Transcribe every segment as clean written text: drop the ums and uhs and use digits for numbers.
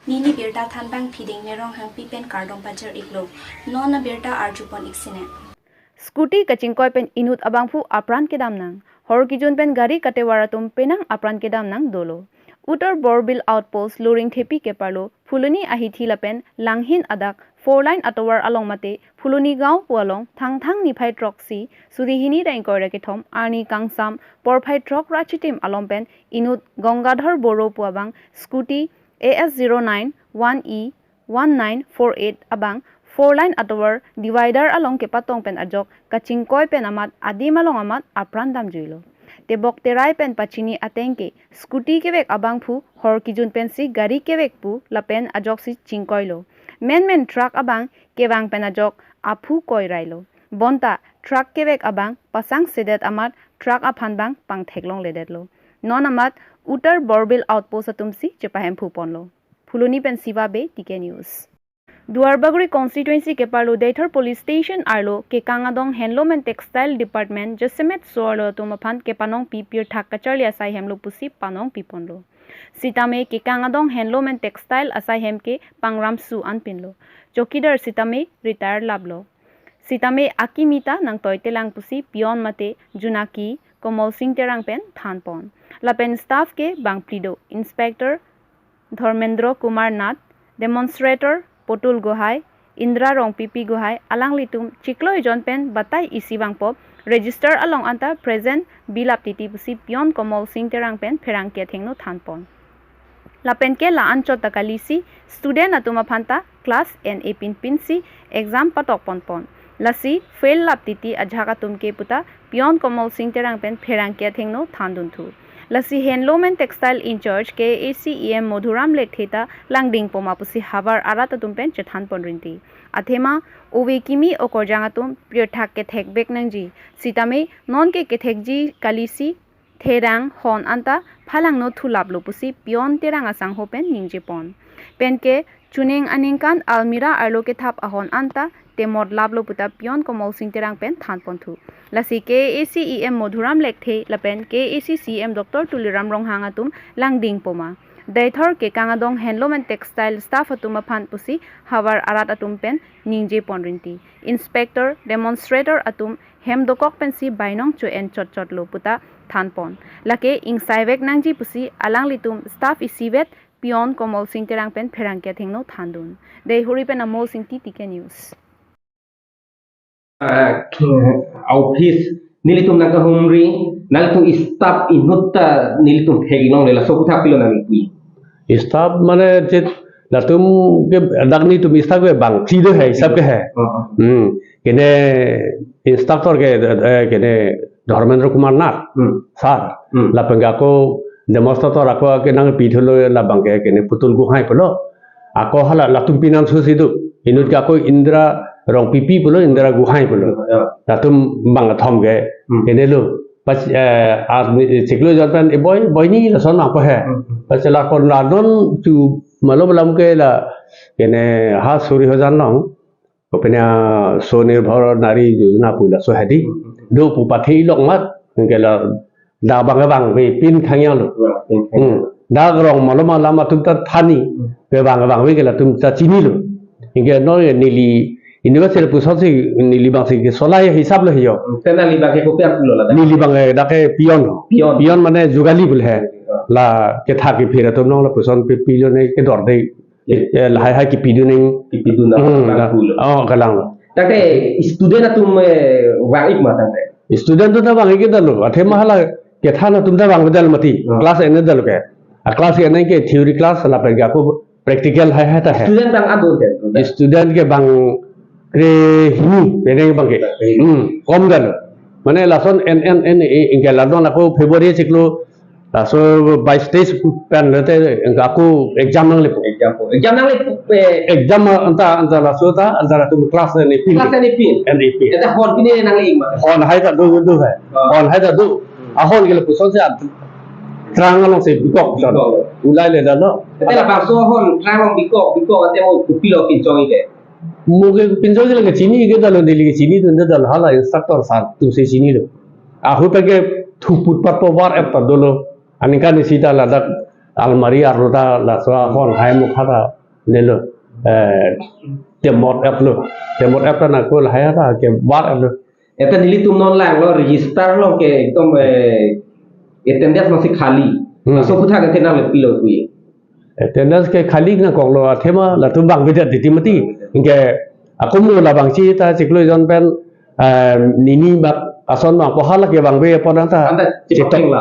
Nili birta thanbang phiding nerong hang pipen kardong pajar iklo non birta arjupon iksine Scooty kachingkoy pen inut abangfu apran kedam nang hor kijun pen gari katewaratum penang apran kedam nang dolo Uttar Borbil outpost luring thepi ke parlo Fuluni ahithi lapen langhin adak 4 line atowar along mate Fuluni gaon pualong thang ni phai truck si sudihini rain koire ke thom arni kangsam por phai truck rachitim along pen inut Gangadhar Boro puabang Scooty AS09 1E 1948 abang 4 line atowar divider along ke patong pen ajok kachingkoy pen amat adim along amat apran dam juilo Tebok terai pen pachini atengke Scooty kebek abang phu hor kijun pen si gari kebek pu lapen ajok si chingkoilo men truck abang kebang pen ajok aphu koi railo bonta truck kebek abang pasang sedet amat truck aphan bang pang theklong ledetlo non amat Uttar Borbil outpost atumsi chepahem phu ponlo Fuluni pen siva be tike news Duarbaguri constituency ke parlo Daithar police station arlo ke kangadong handloom and textile department Josemet soarlo tumaphan ke panong pipir thak kacharli asai hemlo pusi panong piponlo Sitame ke kangadong handloom and textile asai hem ke pangram su anpinlo Chokidar Sitame retire lablo Sitame akimita nang toitelang pusi pion mate junaki Komal Singh terang pen thanpon lapen staff ke bangplido inspector Dharmendra Kumar Nath demonstrator Potul Gohai, Indra Rong Pipi Gohai, Alang Litum, Chiklo John Pen, Batai Isibang Pop, register along anta present Bilap Titi Pusi Pion Komal Singh Terang Pen, Perang Kia Thengno Thanpon. La Pen ke la ancho takalisi, student atuma phanta, class NA Pin si, exam patok pon. Lasi, fail lap titi ajhaka tumke puta, Pion Komal Singh Terang Pen, Perang Kia Thengno Thandun Thu. Lasi handloom and textile in charge KACEM Modhuram Lekheta Langding Poma Pusi Havar Arata Tumpen Chethan Ponrinti. Athema Ove Kimi Okorjangatum Pyothak ke Thekbek Nangji. Sitame non ke Kethekji Kalisi Therang Hon Anta Phalang no Thulaplo Pusi Pion Terang Asang Hopen Ningje Pon. Penke Chuneng Aningkan Almira Arlo ke Thap Ahon Anta Temod Lablo Puta Pion Komal Singh Terang Pen Than Ponthu. Lasi KACEM Modhuram Lekthe Lapen KACCM Dr. Tuliram Ronghangatum Langding Poma. Daithar ke kangadong handloom and textile staff atuma phan pusi Havar Arat atum pen Ningje Ponrinti. Inspector demonstrator atum hem dokok pen si bainong chu en chot lo puta thanpon. Lake ing saivek nangji pusi alang litum staff isivet Pion Komal Singh Terang pen Pherangkia Thengno Thandun. Dei huri pen Amol Singh Tike News. Office nilitum naka humri nalitum staff inutta nilitum heginong lela sokutha pilo nami staff mane jet latum ke dagni tum staff ke bang chide hai sab ke hai kene instructor ke kene Dharmendra Kumar Nath sar lapanga ko demonstrator ako ke nang pitholo la bangke kene Putul Gohai polo ako hala latum pinam susidu inut ka ko Indra Rong Pipi polo Indra Gohai polo latum bang thom ke kene lo pas chiklo jantan e boy ni la son apa hai pas la kon la don tu malo balam ke la kene ha suri ho jan nong ko pena so nirbhar nari yojana pula so hadi do pu pathi long mat ke la da bang ve pin khangyang lo da grong malo ma lama tum ta thani ve bang ve ke la tum ta chini lo inge no nili University Pusosi nili bang si solai hisab lo hiyo tena li bang ke ko pya pulo la nili bang da ke pion mane jugali bul hai la ke tha ke phira tum nong la puson pe pilon ne ke dor dei la hai ki pidu na oh galang tate student atum wangik mata student to bang ke dalo athe mahala ke tha na tum da bang dal mati class ene dal ke class ene ke theory class la pe ga ko practical hai ta hai student bang adu student ke bang hini peneng bangke kom dal mane lason n ingke ladon aku February ciklo laso 22 pen lete aku exam nang lepo exam anta laso ta antara tu kelas ni pin eta hon pine nang ing ma hon hai ta du hai hon hai ta du ahon ke lepo son se trang ngalong se bikok son ulai le dalo eta la bakso hon trang ngalong bikok ate mo kupilo kin chong ite Muge pinjol ke chini ke dalo deli ke chini tu dal hala instructor sa tu se chini lo ahu pe ke thuput pat po war ap dolo anika ni sita la dak almari arota la soa hon hai mukhata nelo temot app na ko hai ra ke bar lo Eta nili tum non lang lo register lo ke tom attendance masih khali. So kutha kan tena le pilo kui. attendance ke khali na kong lo thema la tu bang vidat di timati inge aku mu la bang chi ta chiklo jon pen nini bak ason bang pohala ke bang be podan ta Anda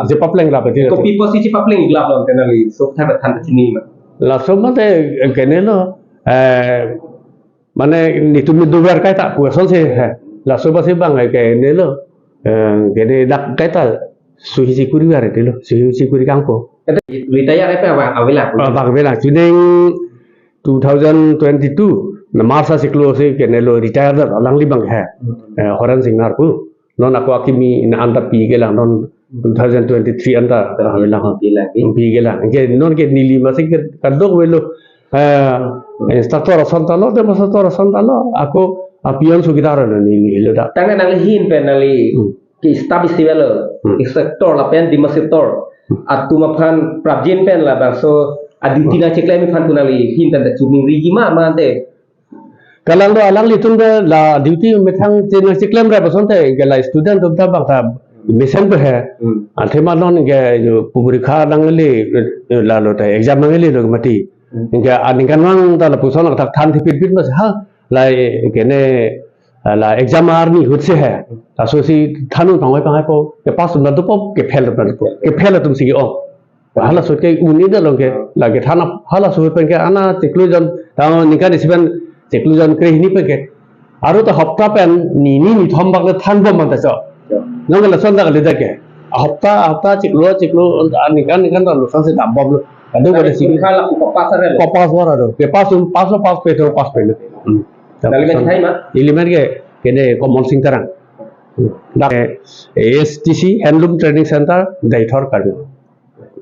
jepapleng la betul Kopi posisi papling iglap lo tena li so kutha bathan sini ma. la somate kene lo mane ni tu mi dubar kai ta pu son se la so basi bang ke ne lo kene dak kai ta suhi sikuri are te lo suhi sikuri kangpo Eta retire ai pa awela. bang vela chuning 2022 na marsa siklo se kene lo retire da lang li bang horan singnar pu non aku akimi na anda pi ge lang non 2023 anda awela pi ge lang ke non ke nili masik kadok welo instructor santalo de instructor santalo aku apian sugidara ni loda Tangan nali hin pen nali ki staff istivelo instructor la pen di masiptor atu mapan prabjin pen la bang so aditi na cekle mi fan tunali hin tan da chumi rigi ma te kalang do alang litun de la duty methang chen siklem ra basonte ge la student of da bang ta mission pe hai athema non ge jo pubrikha nangli la lo ta exam nangli lo mati ge aningan wang ta la puson ta than thi pit mas ha la ge ne la exam army hutse hai asosi thanu pangai pangai po ke pas na do po ke phel tum si o hala so ke uni da lo ge la ge thana hala so pen ke ana tiklu jon ta nikan isiban tiklu jon kre ni pe ke aru ta hafta pen ni thom bak le than bo man ta so nong la son da le da ke hafta ciklu nikan ta lo san se dam bom lo adu ko si khala ko pasar ko pas wara do ke pas pe to pas pe lo nali men thai ma element ke kene common sing tarang da STC handloom training center daithor Karbi